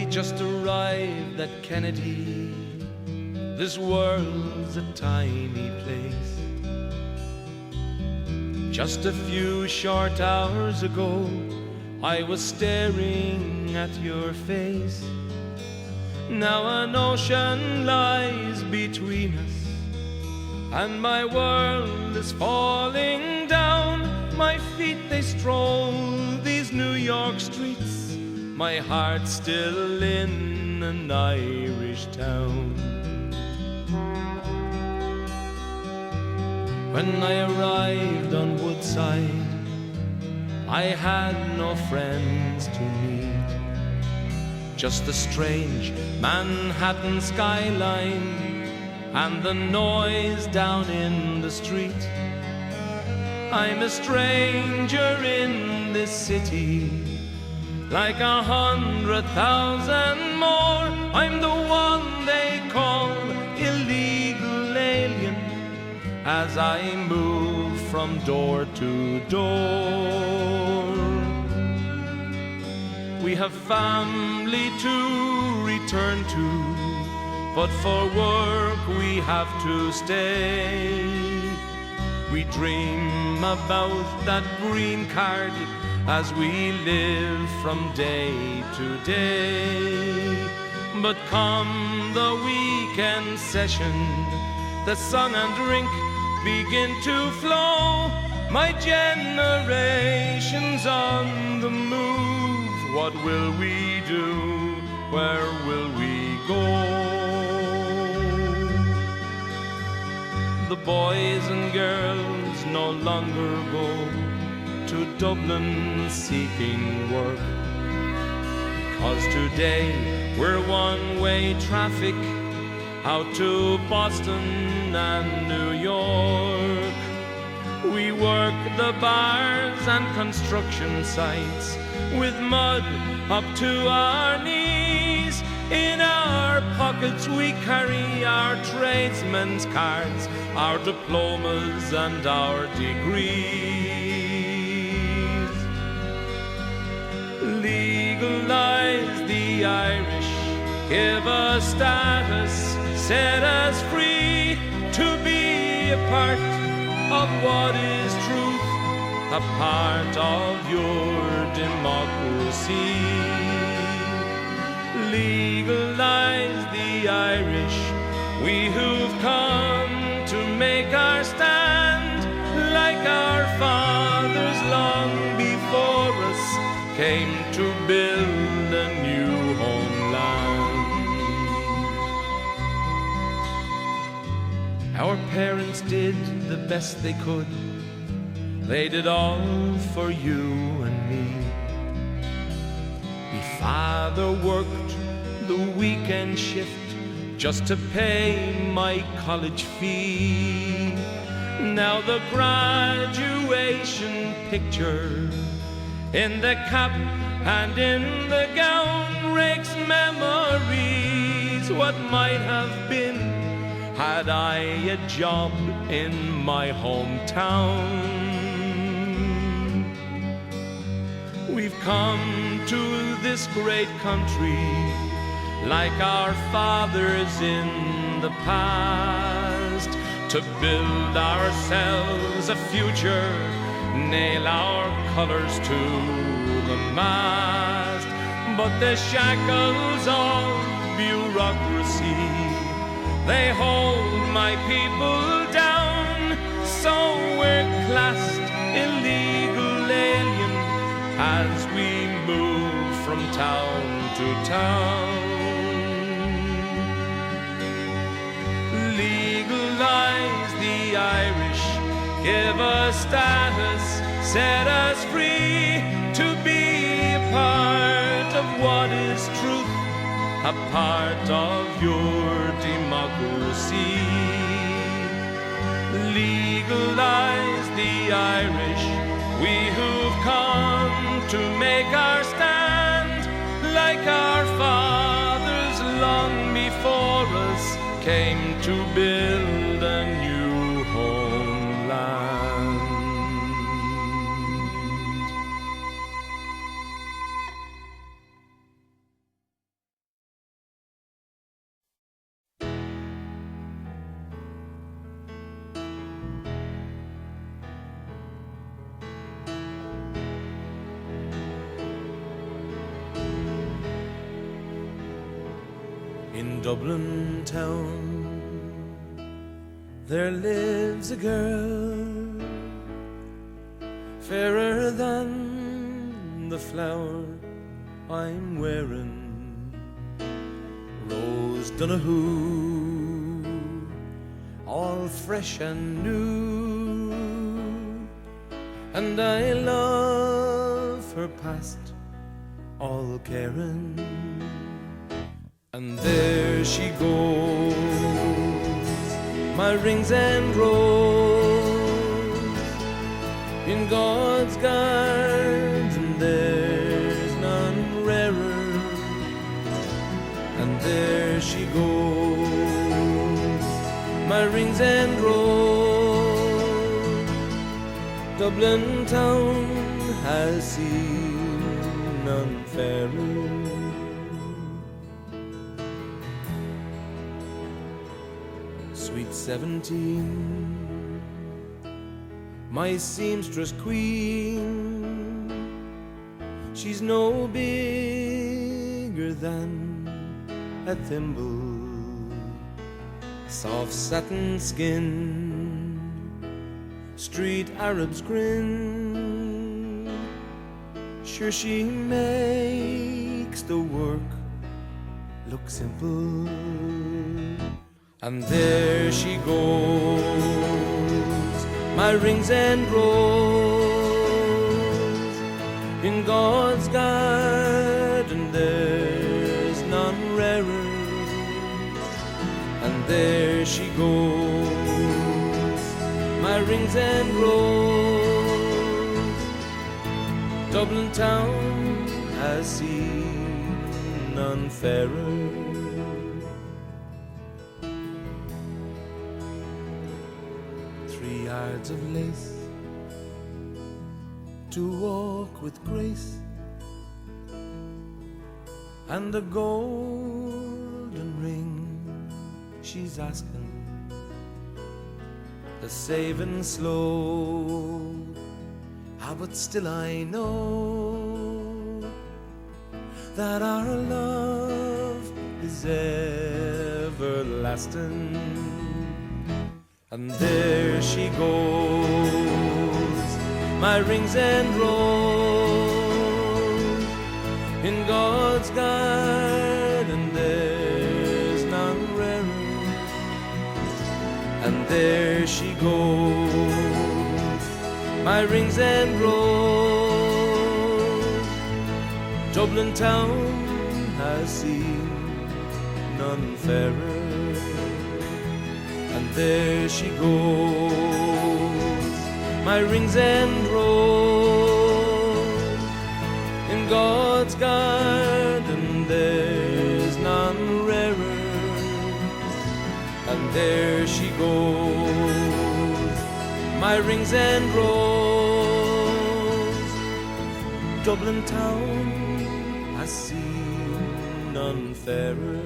We just arrived at Kennedy. This world's a tiny place. Just a few short hours ago, I was staring at your face. Now an ocean lies between us, and my world is falling down. My feet, they stroll these New York streets, my heart's still in an Irish town. When I arrived on Woodside, I had no friends to meet, just the strange Manhattan skyline and the noise down in the street. I'm a stranger in this city, like 100,000 more. I'm the one they call illegal alien, as I move from door to door. We have family to return to, but for work we have to stay. We dream about that green card as we live from day to day. But come the weekend session, the sun and drink begin to flow. My generation's on the move. What will we do? Where will we go? The boys and girls no longer go to Dublin seeking work, because today we're one-way traffic out to Boston and New York. We work the bars and construction sites with mud up to our knees. In our pockets we carry our tradesmen's cards, our diplomas and our degrees. Legalize the Irish, give us status, set us free to be a part of what is truth, a part of your democracy. Legalize the Irish, we who've come to make our stand, like our fathers long before us came to build a new homeland. Our parents did the best they could. They did all for you and me. My father worked the weekend shift just to pay my college fee. Now the graduation picture in the cap and in the gown rakes memories. What might have been had I a job in my hometown. We've come to this great country like our fathers in the past, to build ourselves a future, nail our colors to the mast. But the shackles of bureaucracy, they hold my people down, so we're classed illegal alien as we move from town to town. Legalize the Irish, give us status, set us free to be a part of what is truth, a part of your democracy. Legalize the Irish, we who've come to make our stand, like our fathers long before us came to build a new homeland. In Dublin town there lives a girl fairer than the flower I'm wearing, Rose Donahue, all fresh and new, and I love her past all caring. And there she goes, my rings and rose, in God's garden there's none rarer. And there she goes, my rings and rose, Dublin town has seen none fairer. Sweet 17, my seamstress queen, she's no bigger than a thimble, soft satin skin, street Arab's grin, sure she makes the work look simple. And there she goes, my rings and rose, in God's garden there's none rarer. And there she goes, my rings and rose, Dublin town has seen none fairer. 3 yards of lace to walk with grace, and a golden ring she's asking, the saving slow. But still I know that our love is everlasting. And there she goes, my rings and rose, in God's garden there's none rarer. And there she goes, my rings and rose, Dublin town has seen none fairer. And there she goes, my rings and rose, in God's garden there's none rarer. And there she goes, my rings and rose, Dublin town has seen none fairer.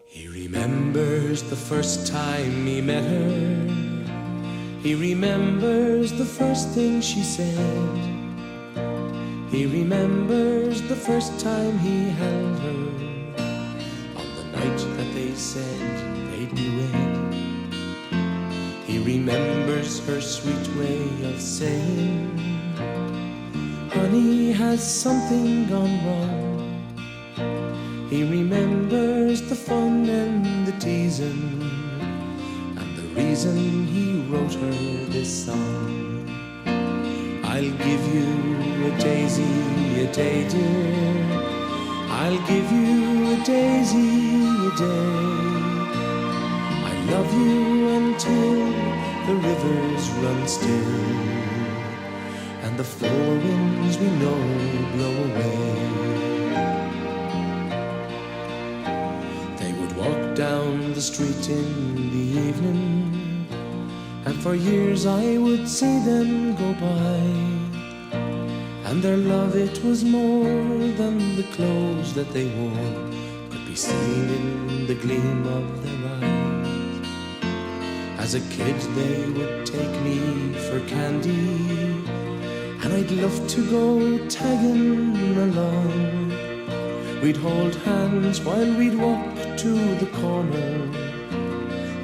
He remembers the first time he met her. He remembers the first thing she said. He remembers the first time he held her on the night that they said they'd be wed. He remembers her sweet way of saying, honey, has something gone wrong? He remembers the fun and the teasing, and the reason he wrote her this song. I'll give you a daisy a day, dear. I'll give you a daisy a day. I love you until the rivers run still, and the four winds we know blow away. Down the street in the evening, and for years I would see them go by. And their love, it was more than the clothes that they wore, could be seen in the gleam of their eyes. As a kid they would take me for candy, and I'd love to go tagging along. We'd hold hands while we'd walk to the corner,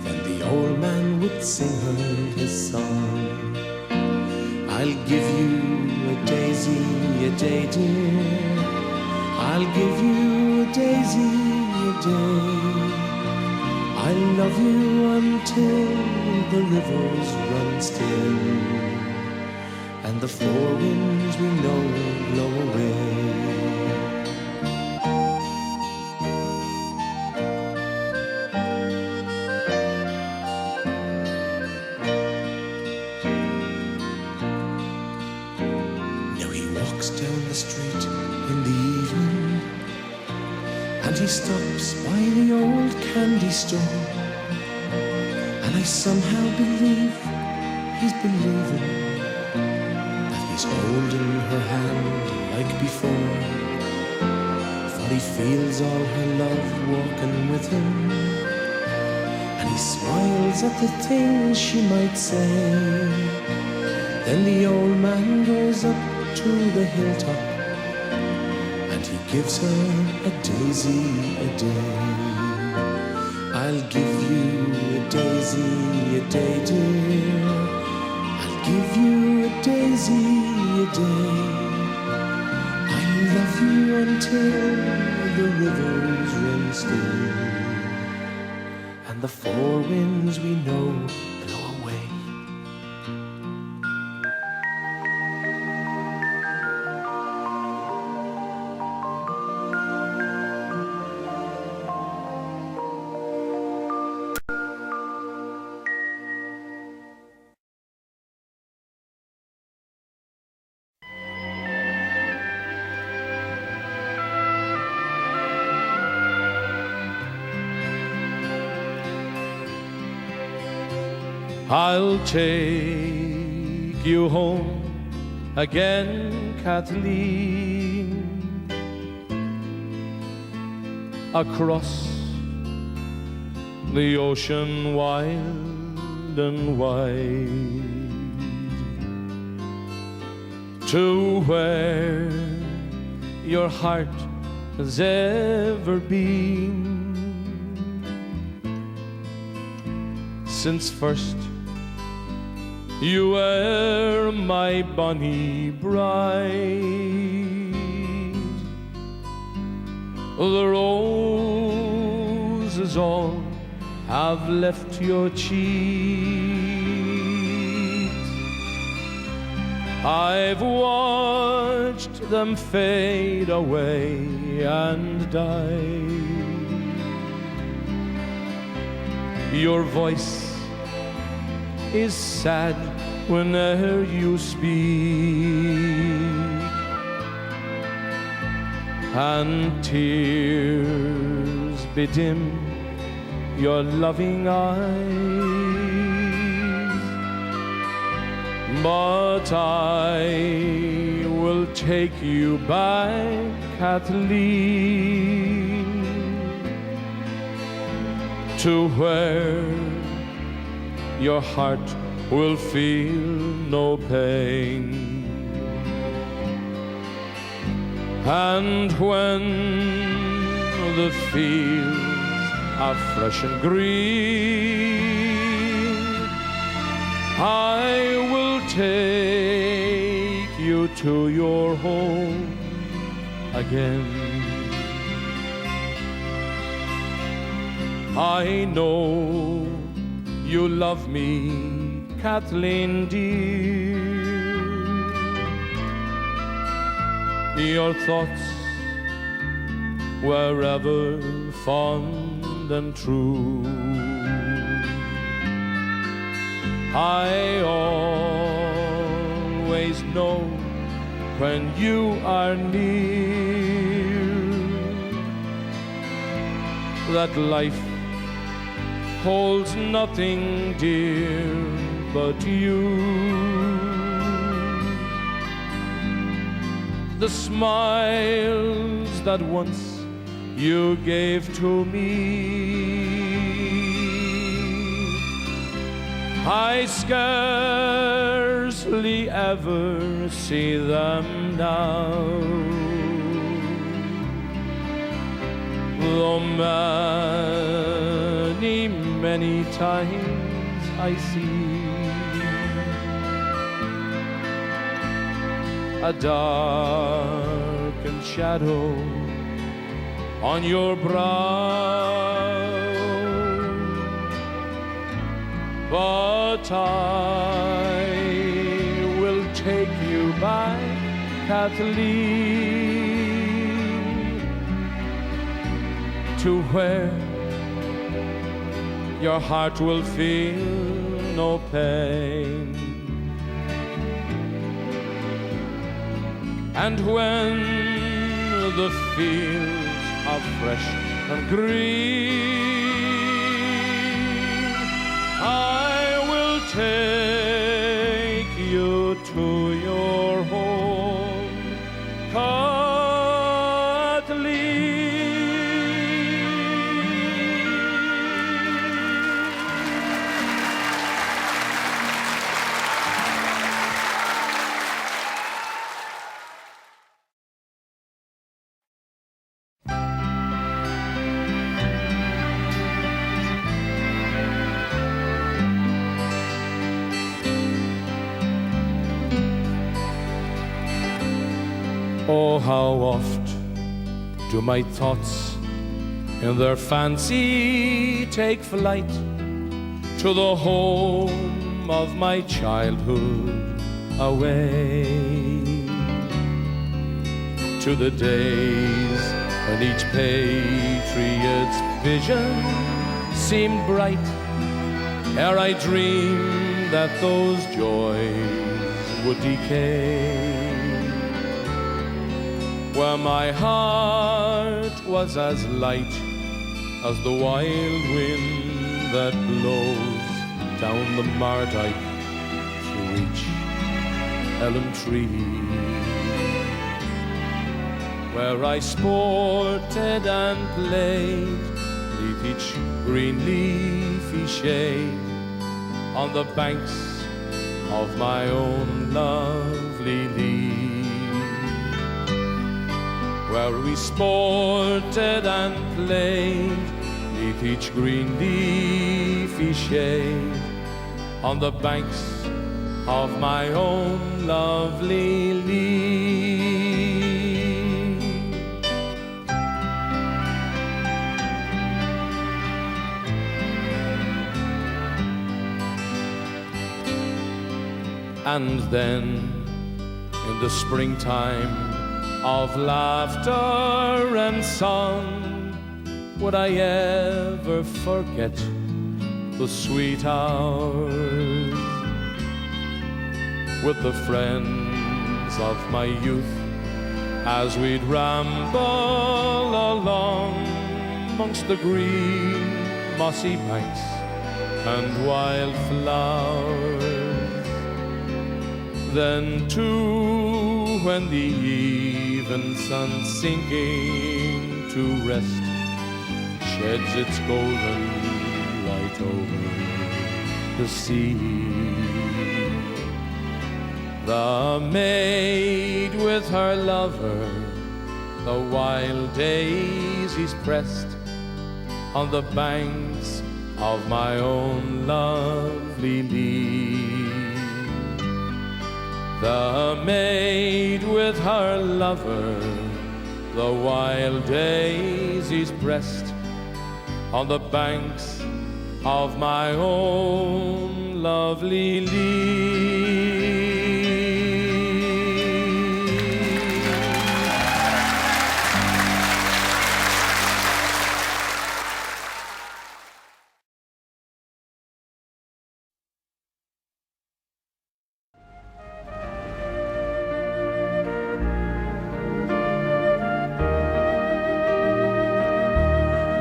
then the old man would sing her his song. I'll give you a daisy a day, dear, I'll give you a daisy a day. I'll love you until the rivers run still, and the four winds we know blow away. Down the street in the evening, and he stops by the old candy store, and I somehow believe he's believing that he's holding her hand like before, for he feels all her love walking with him, and he smiles at the things she might say. Then the old man goes up to the hilltop, and he gives her a daisy a day. I'll give you a daisy a day, dear, I'll give you a daisy a day. I'll love you until the rivers run still, and the four winds we know blow away. I'll take you home again, Kathleen, across the ocean wild and wide, to where your heart has ever been, since first you were my bonny bride. The roses all have left your cheeks. I've watched them fade away and die. Your voice is sad whenever you speak, and tears bedim your loving eyes. But I will take you back, Kathleen, to where your heart will feel no pain. And when the fields are fresh and green, I will take you to your home again. I know you love me, Kathleen dear. Your thoughts were ever fond and true. I always know when you are near that life holds nothing dear but you. The smiles that once you gave to me, I scarcely ever see them now. Though many, many times I see a darkened shadow on your brow, but I will take you back, Kathleen, to where your heart will feel no pain. And when the fields are fresh and green, I will take you to your home, Kathleen. Oh, how oft do my thoughts in their fancy take flight to the home of my childhood away, to the days when each patriot's vision seemed bright, ere I dreamed that those joys would decay, where my heart was as light as the wild wind that blows down the Mardyke to reach elm tree, where I sported and played beneath each green leafy shade on the banks of my own lovely Lee, where we sported and played beneath each green leafy shade on the banks of my own lovely Lee. And then in the springtime of laughter and song, would I ever forget the sweet hours with the friends of my youth, as we'd ramble along amongst the green mossy banks and wild flowers. Then too, when the even sun sinking to rest sheds its golden light over the sea, the maid with her lover, the wild daisies pressed on the banks of my own lovely Lee. The maid with her lover, the wild daisies pressed on the banks of my own lovely Lee.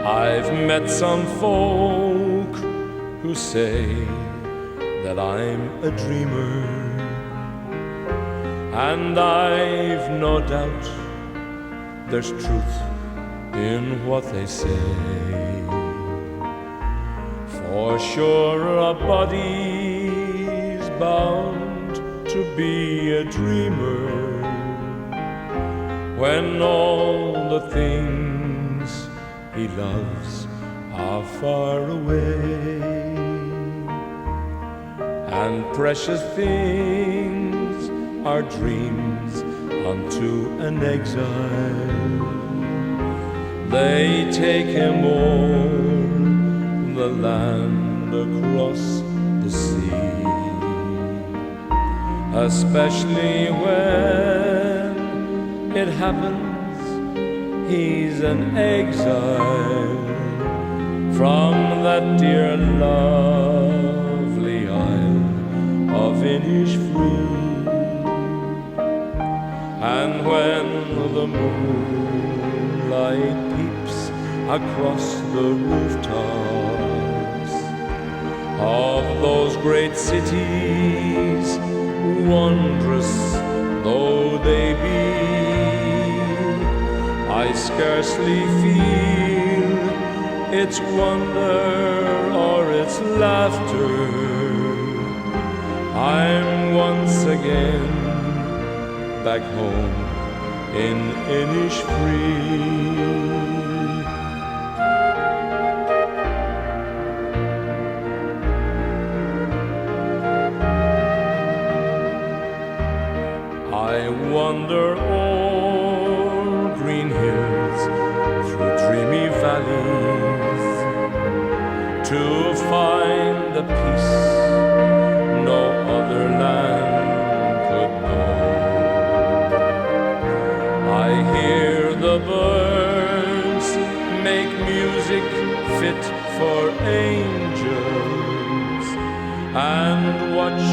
I've met some folk who say that I'm a dreamer, and I've no doubt there's truth in what they say. For sure a body's bound to be a dreamer when all the things he loves are far away, and precious things are dreams unto an exile. They take him o'er the land across the sea, especially when it happens he's an exile from that dear lovely isle of Innisfree. And when the moonlight peeps across the rooftops of those great cities, wondrous though they be, I scarcely feel its wonder or its laughter. I'm once again back home in Innisfree. I wander o'er green hills, through dreamy valleys, to find the peace no other land could know. I hear the birds make music fit for angels, and watch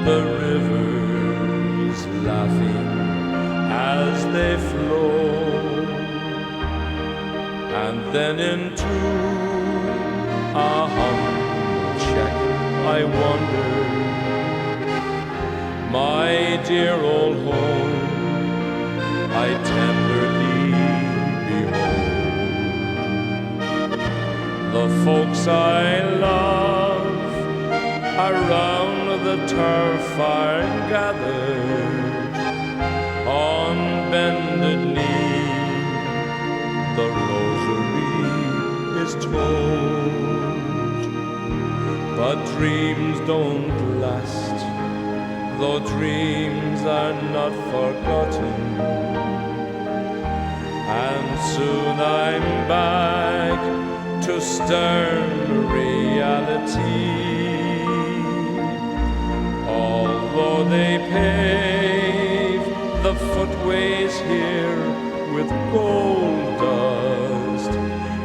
the rivers laughing as they flow. And then into a humble shack I wander, my dear old home I tenderly behold. The folks I love around the turf are gathered, on bended knee the rosary is told. But dreams don't last, though dreams are not forgotten, and soon I'm back to stern reality. Although they pave the footways here with gold dust,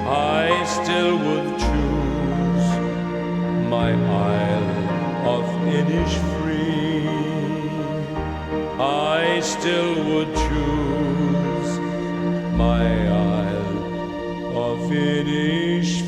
I still would choose my Isle of Innisfree. I still would choose my Isle of Innisfree.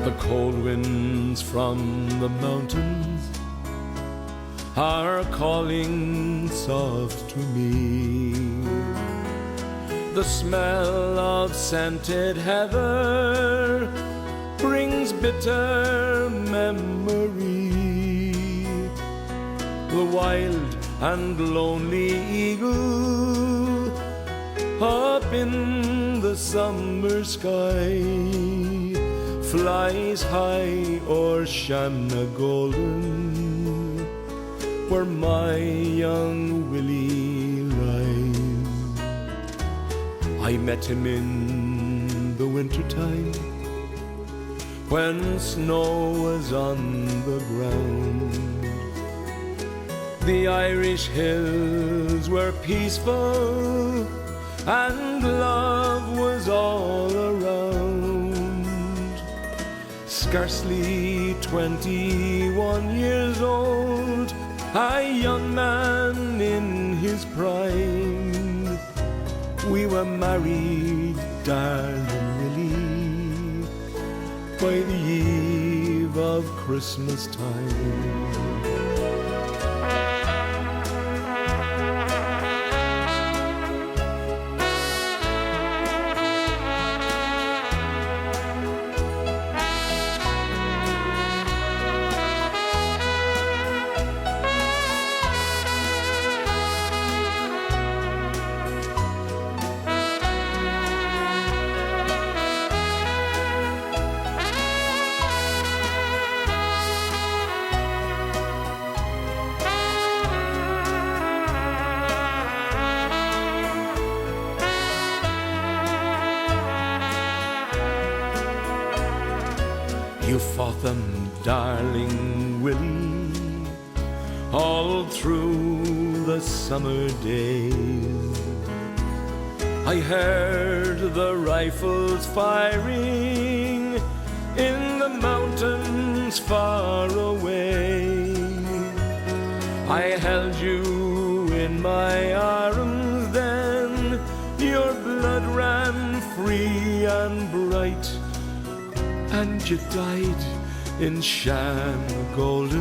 The cold winds from the mountains are calling soft to me. The smell of scented heather brings bitter memory. The wild and lonely eagle up in the summer sky flies high o'er Shanagolden, where my young Willie lies. I met him in the wintertime, when snow was on the ground. The Irish hills were peaceful, and love was all around. Scarcely 21 years old, a young man in his prime, we were married, darling Willie, by the eve of Christmas time. You fought them, darling Willie, all through the summer days. I heard the rifles firing in the mountains far away. I held you in my arms then, your blood ran free and bright, and you died in Shanagolden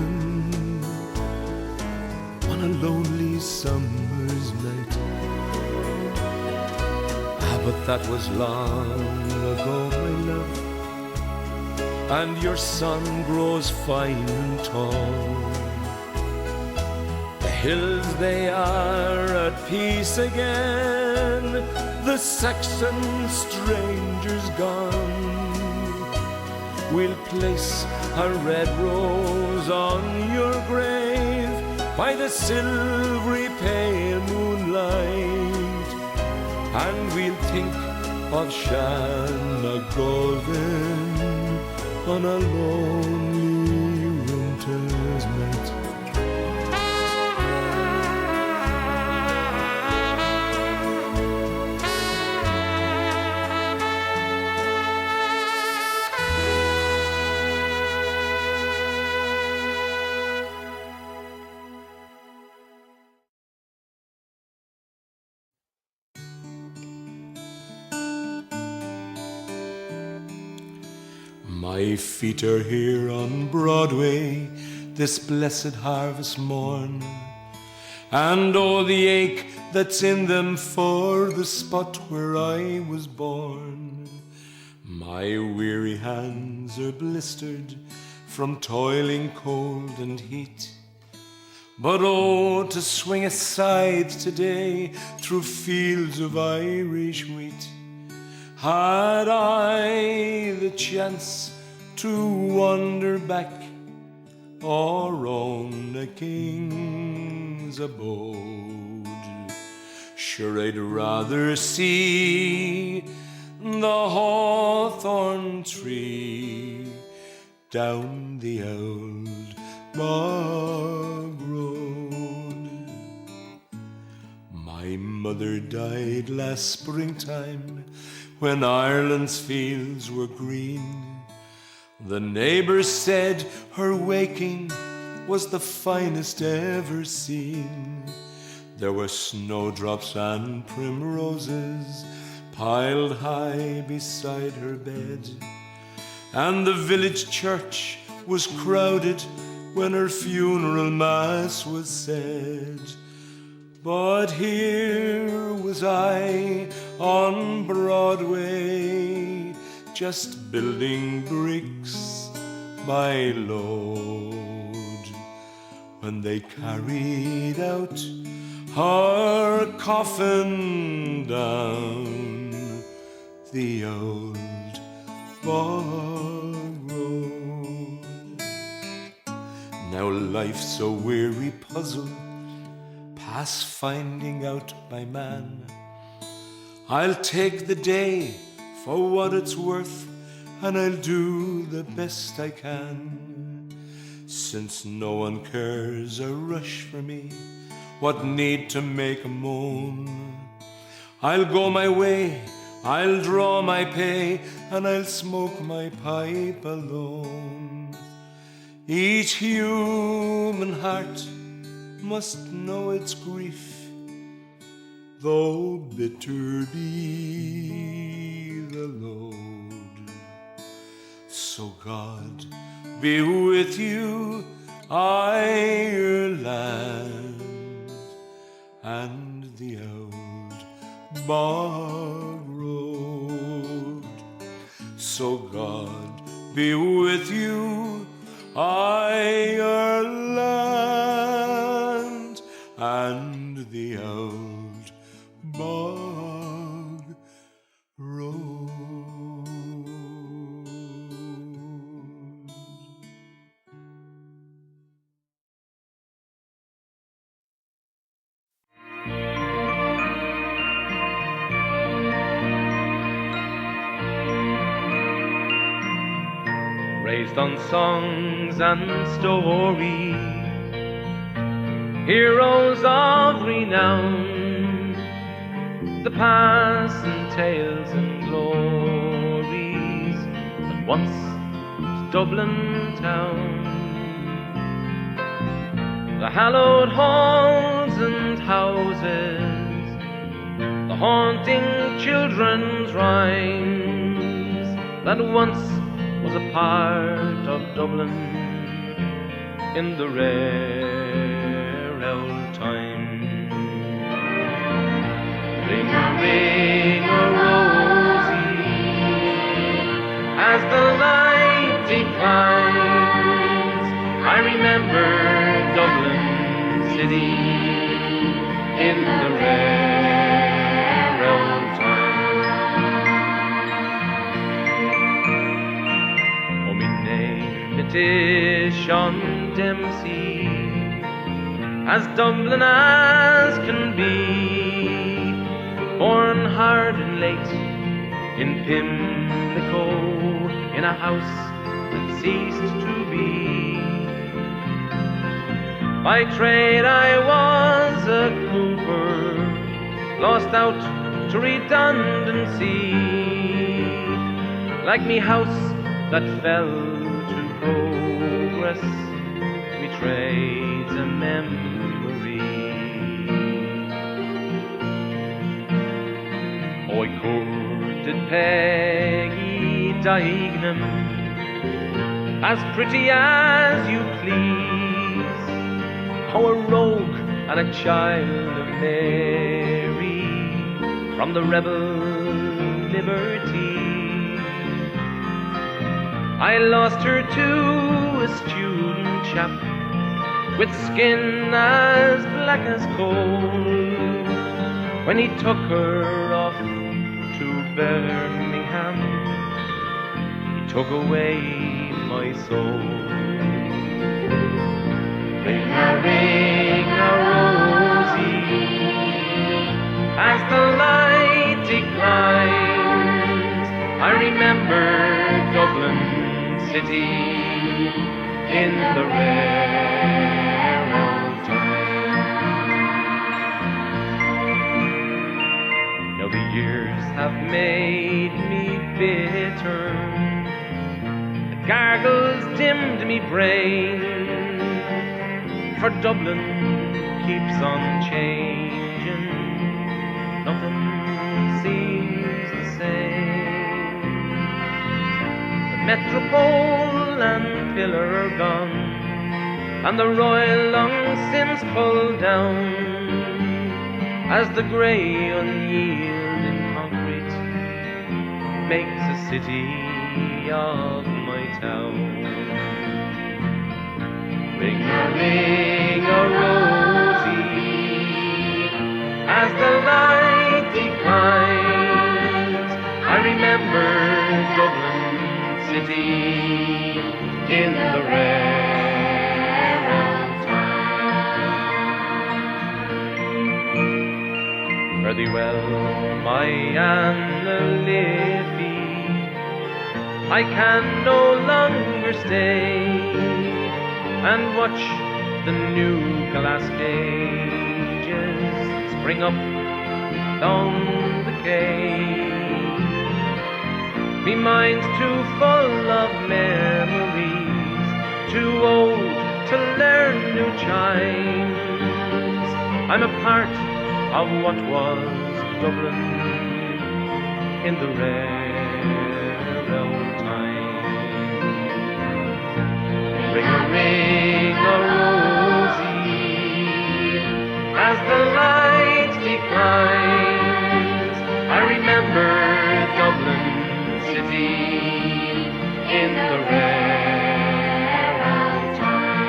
on a lonely summer's night. But that was long ago, my love, and your son grows fine and tall. The hills, they are at peace again, the Saxon strangers gone. We'll place a red rose on your grave by the silvery pale moonlight, and we'll think of Shanagolden on a lonely winter's night. My feet are here on Broadway this blessed harvest morn, and oh, the ache that's in them for the spot where I was born. My weary hands are blistered from toiling cold and heat, but oh, to swing a scythe today through fields of Irish wheat. Had I the chance to wander back or own a king's abode, sure I'd rather see the hawthorn tree down the old bog road. My mother died last springtime when Ireland's fields were green. The neighbors said her waking was the finest ever seen. There were snowdrops and primroses piled high beside her bed, and the village church was crowded when her funeral mass was said. But here was I on Broadway, just building bricks by load, when they carried out her coffin down the old bog road. Now life's a weary puzzle, past finding out by man. I'll take the day for what it's worth, and I'll do the best I can. Since no one cares a rush for me, what need to make a moan? I'll go my way, I'll draw my pay, and I'll smoke my pipe alone. Each human heart must know its grief, though bitter be the load. So God be with you, Ireland, and the old bog road. So God be with you, Ireland, and the old bog road. Raised on songs and stories, heroes of renown, the past and tales and glories that once was Dublin town. The hallowed halls and houses, the haunting children's rhymes that once was a part of Dublin in the rare old time. Ring a rosy, as the light declines, I remember Dublin city in the rare old time. Oh, me name it is Sean Dempsey, as Dublin as can be, born hard and late in Pimlico, in a house that ceased to be. By trade I was a cooper, lost out to redundancy, like me house that fell to progress, me trade's a memory. Oh, I courted Peggy Dignam, as pretty as you please, how a rogue and a child of Mary from the rebel liberty. I lost her to a student chap with skin as black as coal, when he took her off to Birmingham, he took away my soul. Ring a rosy, as the light declines, I remember Dublin city in the rare old time. Now the years have made me bitter, the gargles dimmed me brain, for Dublin keeps on changing, nothing seems the same. The Metropole and pillar are gone, and the Royal long since pulled down, as the grey unyielding concrete makes a city of my town. Ring a rosy, as the light declines, I remember Dublin city in the rare old time. Fare thee well, my Anna Liffey, I can no longer stay and watch the new glass cages spring up down decay. Me mind's too full of memories, too old to learn new chimes. I'm a part of what was Dublin in the rare old time. Ring a rosy as the light declines. I remember Dublin city in the rare old time.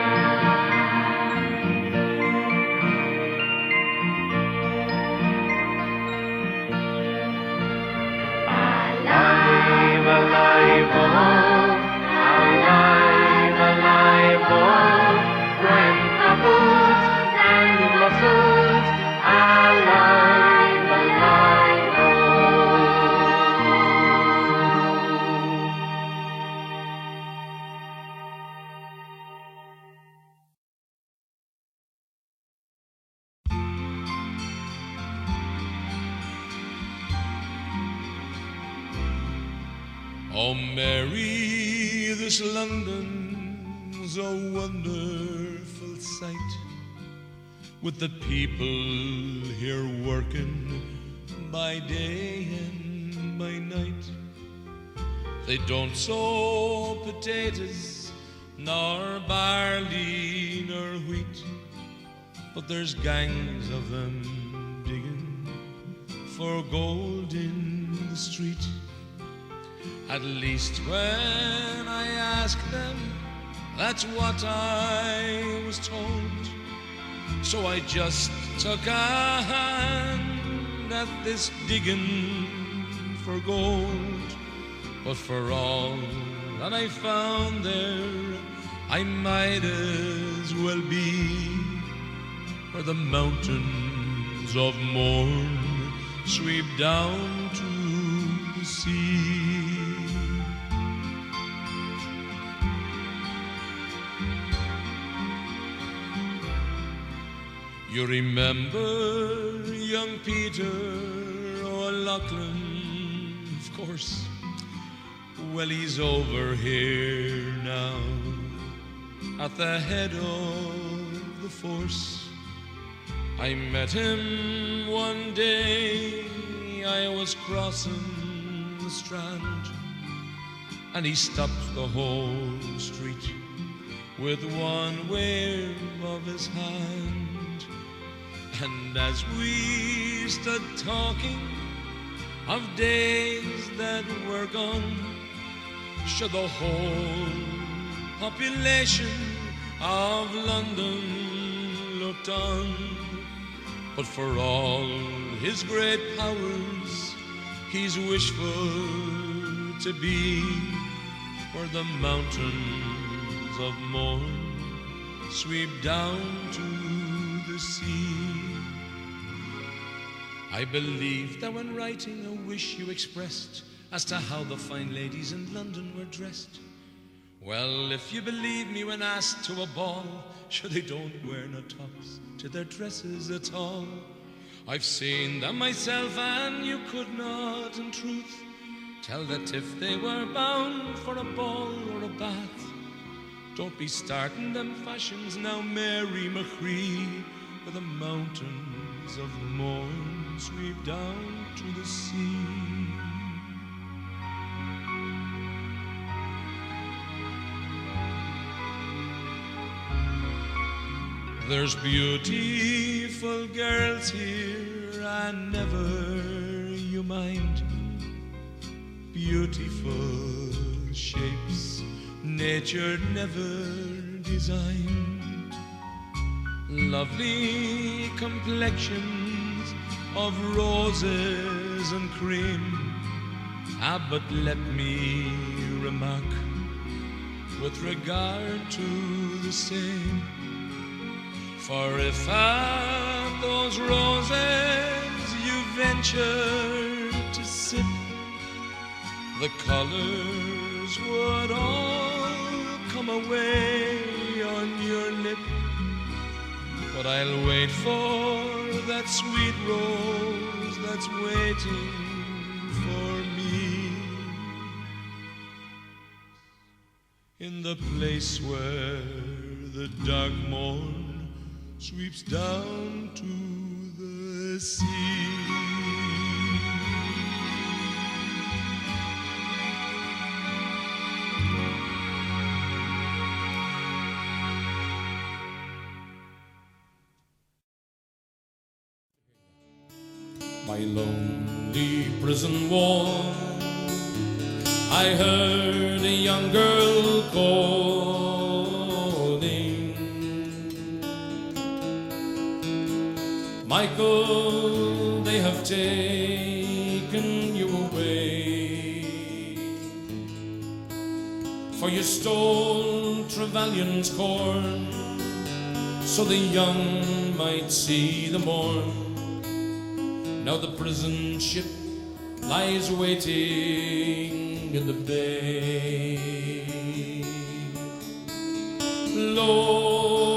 Alive, alive, oh, alive, alive, oh, Brian apples and mussels, alive, alive, oh. Oh, Mary, this London's a wonderful sight, with the people here working by day and by night. They don't sow potatoes, nor barley, nor wheat, but there's gangs of them digging for gold in the street. At least when I ask them, that's what I was told. So I just took a hand at this digging for gold. But for all that I found there, I might as well be where the mountains of Mourne sweep down to the sea. You remember young Peter O'Loughlin, of course. Well, he's over here now at the head of the force. I met him one day, I was crossing the Strand, and he stopped the whole street with one wave of his hand. And as we stood talking of days that were gone, should the whole population of London looked on. But for all his great powers, he's wishful to be where the mountains of Mourne sweep down to the sea. I believe that when writing a wish you expressed as to how the fine ladies in London were dressed. Well, if you believe me when asked to a ball, sure they don't wear no tops to their dresses at all. I've seen them myself, and you could not in truth tell that if they were bound for a ball or a bath. Don't be starting them fashions now, Mary McCree, where the mountains of Mourne sweep down to the sea. There's beautiful girls here, and never you mind. Beautiful shapes nature never designed. Lovely complexions of roses and cream. But let me remark, with regard to the same, for if at those roses you venture to sip, the colors would all come away on your lip. But I'll wait for that sweet rose that's waiting for me in the place where the dark morn sweeps down to the sea. My lonely prison wall, I heard a young girl calling. Michael, they have taken you away, for you stole Trevelyan's corn, so the young might see the morn. Now the prison ship lies waiting in the bay. Low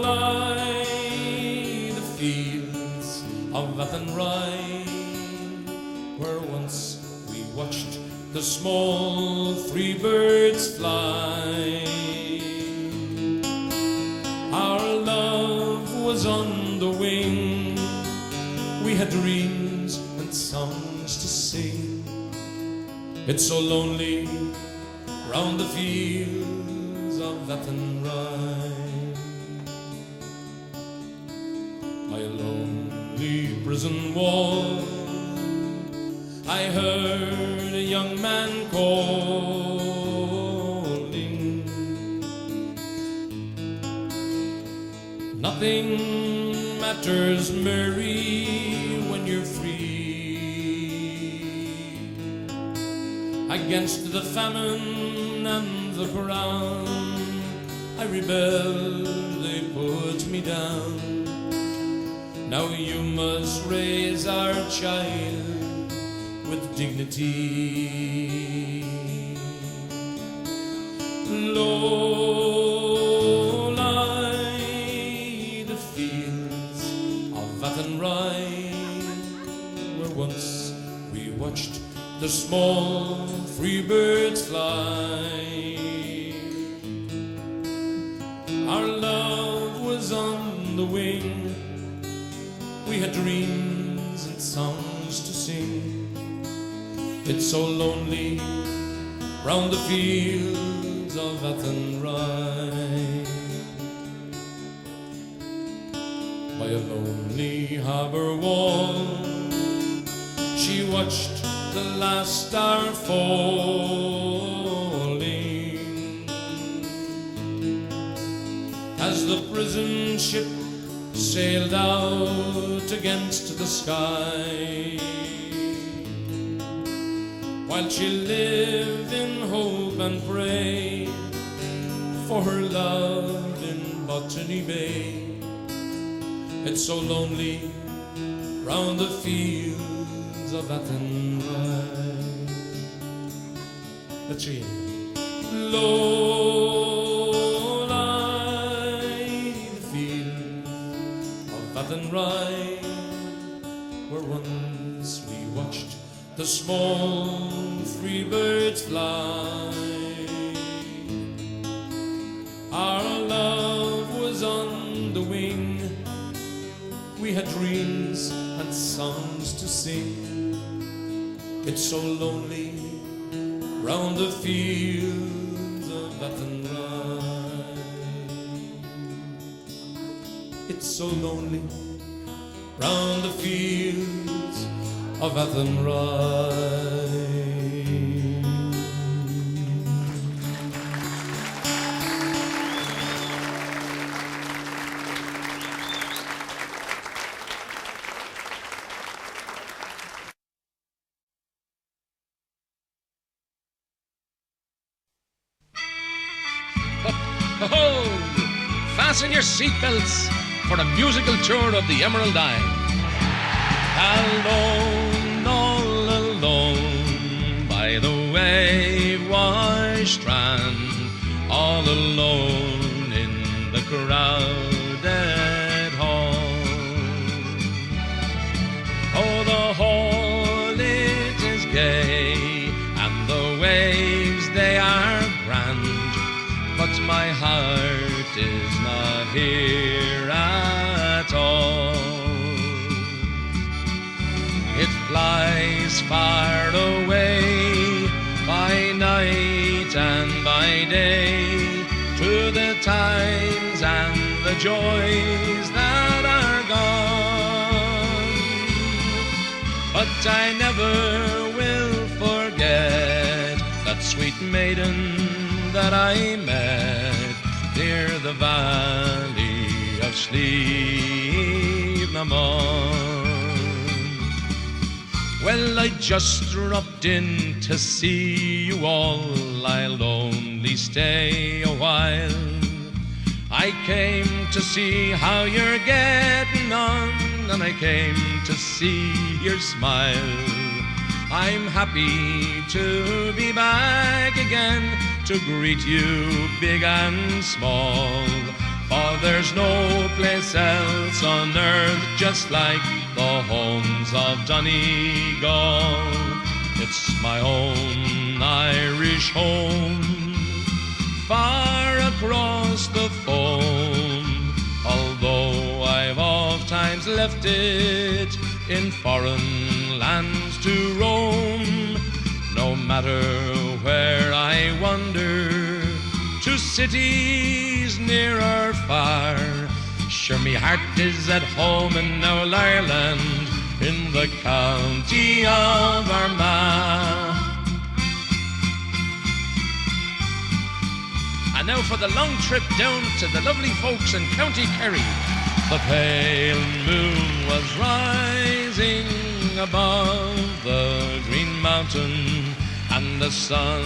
lie the fields of Athenry, where once we watched the small three birds fly. Our love was on the wing, we had dreams and songs to sing. It's so lonely round the fields of Athenry. My lonely prison wall, I heard a young man calling. Nothing matters, Mary, when you're free. Against the famine and the crown, I rebelled, they put me down. Now you must raise our child with dignity. Low lie the fields of Athenry, where once we watched the small free birds fly. Our love was on the wing, we had dreams and songs to sing. It's so lonely round the fields of Athenry. By a lonely harbour wall, she watched the last star falling, as the prison ship sailed out against the sky. While she lived in hope and pray for her love in Botany Bay. It's so lonely round the fields of Athenry. Let's see. Low lie the fields of Athenry, where once we watched the small free birds fly. Our love was on the wing, we had dreams and songs to sing. It's so lonely round the fields of Athenry. It's so lonely round the fields of Athenry. Ho! Fasten your seatbelts for a musical tour of the Emerald Isle. Alone, all alone, by the wave-washed strand, all alone in the crowded hall. Oh, flies far away by night and by day to the times and the joys that are gone. But I never will forget that sweet maiden that I met near the valley of Slievenamon. Well, I just dropped in to see you all. I'll only stay a while. I came to see how you're getting on, and I came to see your smile. I'm happy to be back again to greet you big and small. For there's no place else on earth just like the homes of Donegal. It's my own Irish home, far across the foam. Although I've oft times left it in foreign lands to roam, no matter where I wander, to cities near or far, sure me heart is at home in old Ireland, in the county of Armagh. And now for the long trip down to the lovely folks in County Kerry. The pale moon was rising above the green mountain, and the sun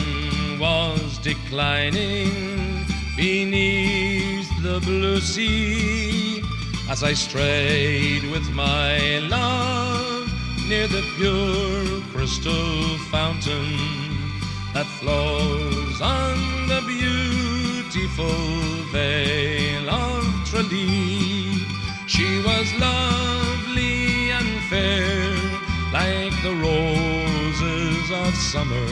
was declining beneath the blue sea, as I strayed with my love near the pure crystal fountain that flows on the beautiful vale of Tralee. She was lovely and fair, like the roses of summer,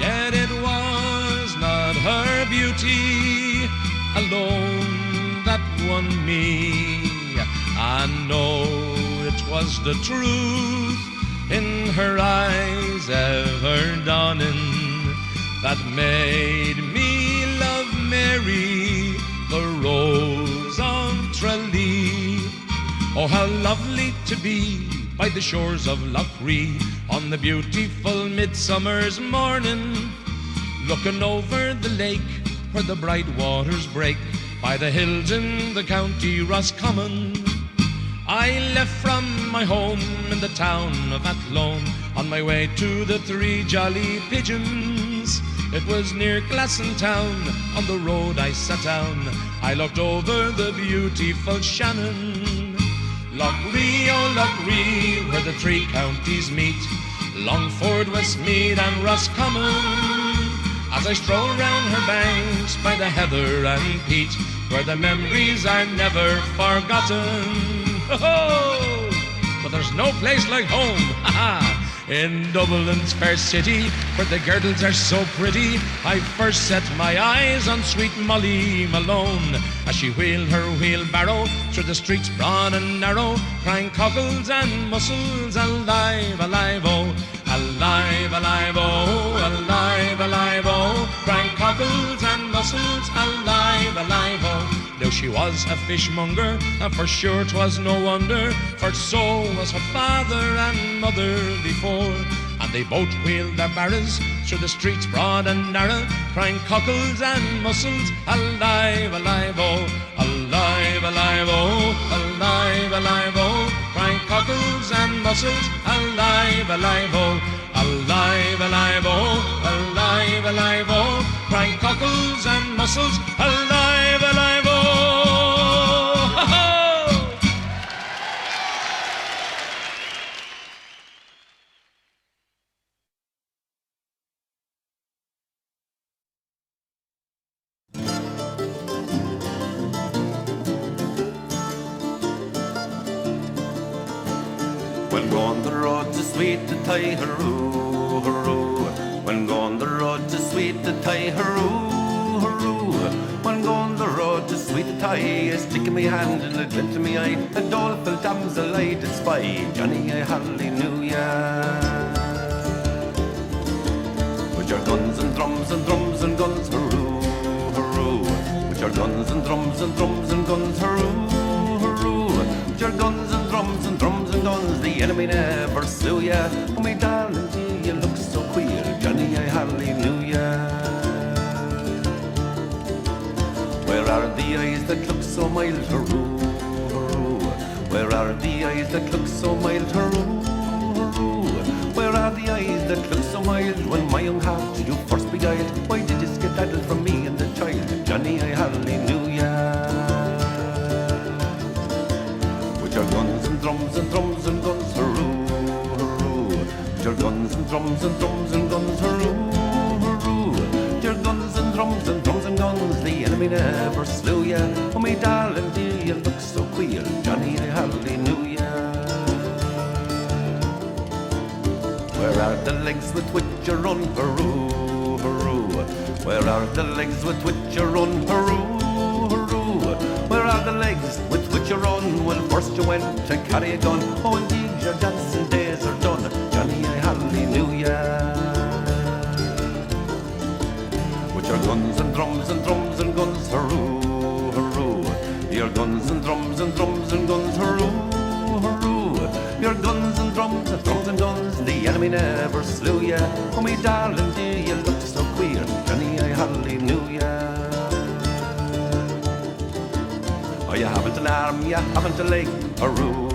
yet it was not her beauty alone that won me. I know it was the truth in her eyes ever dawning that made me love Mary, the rose of Tralee. Oh, how lovely to be by the shores of Lough Ree on the beautiful midsummer's morning, looking over the lake where the bright waters break by the hills in the county Roscommon. I left from my home in the town of Athlone on my way to the Three Jolly Pigeons. It was near Glassentown, on the road I sat down. I looked over the beautiful Shannon. Lough Ree, oh Lough Ree, where the three counties meet, Longford, Westmeath and Roscommon. As I stroll round her banks by the heather and peat, where the memories are never forgotten. Oh, but there's no place like home, in Dublin's fair city, where the girdles are so pretty. I first set my eyes on sweet Molly Malone, as she wheeled her wheelbarrow through the streets broad and narrow, crying cockles and mussels, alive, alive, oh, alive, alive, oh, alive, alive, oh, crying cockles and mussels, alive, alive, oh. Now she was a fishmonger, and for sure 'twas no wonder, for so was her father and mother before. And they both wheeled their barrows through the streets broad and narrow, crying cockles and mussels, alive, alive, oh, alive, alive, oh, alive, alive, oh, crying cockles and mussels, alive, alive, oh, alive, alive, oh, alive, alive, oh, crying cockles and mussels, alive, alive, oh. When gone the road to sweet to tie hurroo, hurroo. When gone the road to sweet to tie hurroo, hurroo. When going the road to sweet tie, sticking me hand in the glint of me eye, a doleful damsel I did spy, Johnny, hallelujah. With your guns and drums and drums and guns, hurroo, hurroo. With your guns and drums and drums and guns, hurroo, hurroo. With your guns and drums and drums and guns, the enemy never slew ya. Oh, me darling, gee, you look so queer, Johnny, hallelujah. Where are the eyes that look so mild, hurroo, hurroo? Where are the eyes that look so mild, hurroo, hurroo? Where are the eyes that look so mild when my young heart you first beguiled? Why did you skedaddle from me and the child, Johnny, hallelujah? With your guns and drums and drums and guns, hurroo, hurroo. With your guns and drums and drums and guns, hurroo, hurroo. With your guns and drums and drums and guns, the enemy never slew ya. Oh, me darling, dear, you look so queer, Johnny, hallelujah. Where are the legs with which you run, hurroo, hurroo? Where are the legs with which you run, hurroo, hurroo? Where are the legs with which you run when first you went to carry a gun? Oh, indeed, your dancing days are done, Johnny, hallelujah. With your guns and drums and drums and guns, hurroo, hurroo. Your guns and drums and drums and guns, hurroo, hurroo. Your guns and drums and drums and guns, the enemy never slew ya. Oh, me darling, dear, you look so queer, Johnny, hallelujah. Oh, you haven't an arm, you haven't a leg, hurroo,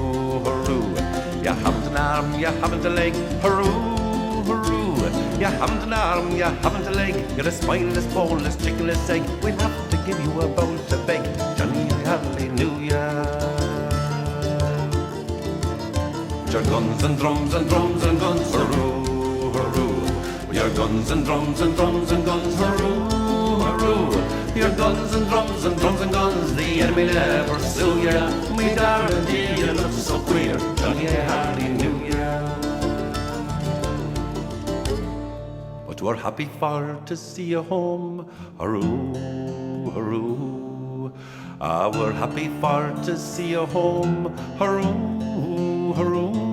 hurroo. You haven't an arm, you haven't a leg, hurroo, hurroo. You haven't an arm, you haven't a leg, you're a spineless, boneless, chickenless egg. We'll have to give you a bowl to beg, Johnny, hallelujah. Your guns and drums and drums and guns, hurroo, hurroo. Your guns and drums and drums and guns, hurroo, hurroo. Your guns and drums and drums and guns, the enemy never slew ya. Me darling, dear, you look so queer, Johnny, hallelujah. But we're happy for to see you home, hurroo, hurroo. Ah, we're happy for to see you home, hurroo, hurroo.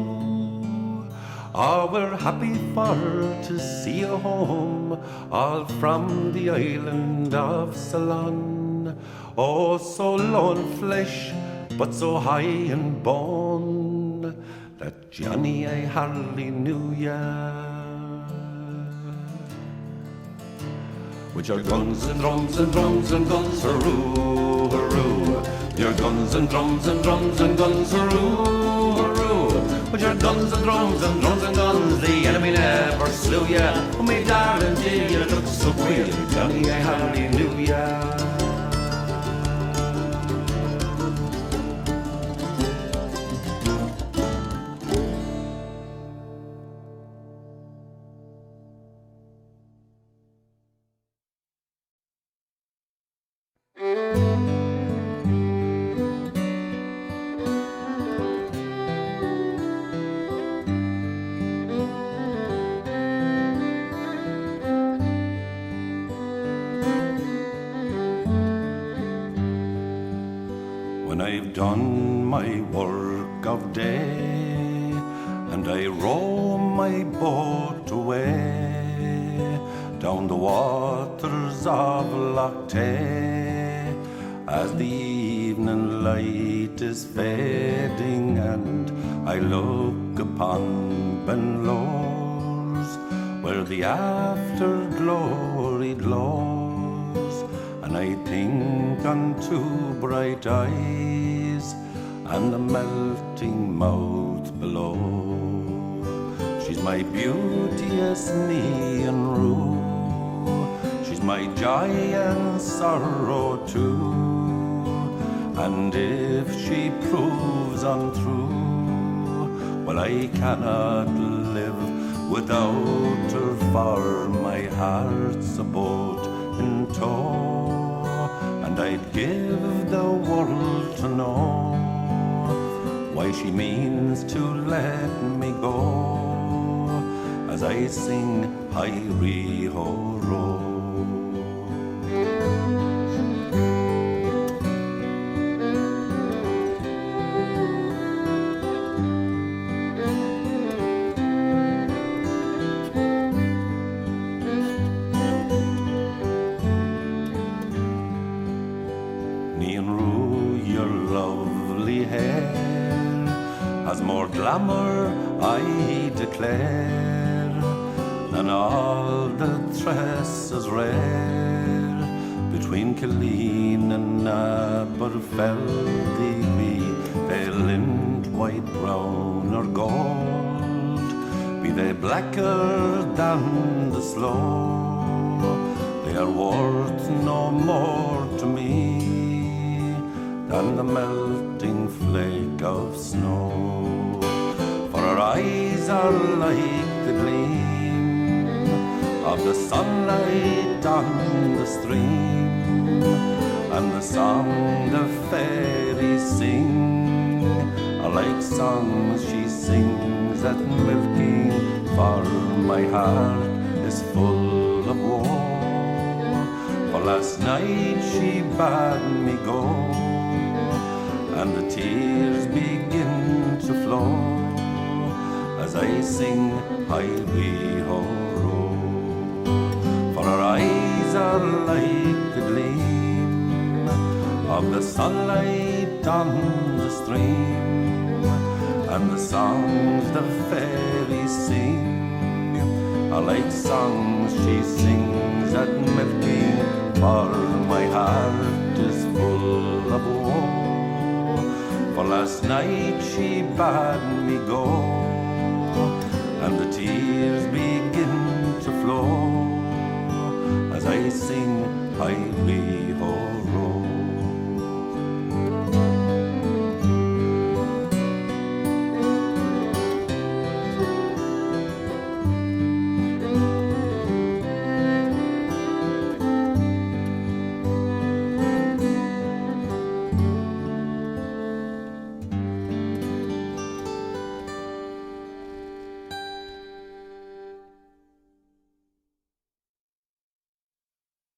Ah, we're happy for to see you home, all from the island of Ceylon. Oh, so low in flesh, but so high in bone, that Johnny, I hardly knew ya. With your guns and drums and drums and guns, hurroo, hurroo. Your guns and drums and drums and guns, hurroo, hurroo. With your guns and drums and drums and guns, the enemy never slew ya. Oh, me darling, dear, you look so queer, Johnny, I hardly knew ya. When I've done my work of day and I row my boat away down the waters of Loch Tay, as the evening light is fading and I look upon Ben Lors, where the afterglory glows, and I think on two bright eyes and the melting mouth below. She's my beauteous knee and rue, she's my joy and sorrow too, and if she proves untrue, well, I cannot live without her, for my heart's a boat in tow, and I'd give the world to know why she means to let me go, as I sing Hi-Ri-Ho-Ro. glamour, I declare, than all the tresses rare between Killeen and Aberfell, pale lint, white, brown or gold, be they blacker than the sloe, they are worth no more to me than the melting flake of snow. For her eyes are like the gleam of the sunlight on the stream, and the song the fairies sing are like songs she sings at milking. For my heart is full of woe, for last night she bade me go, and the tears begin to flow as I sing Hi-wee-ho. For her eyes are like the gleam of the sunlight on the stream, and the songs the fairies sing are like songs she sings at milking. For my heart is full of woe, for last night she bade me go, and the tears began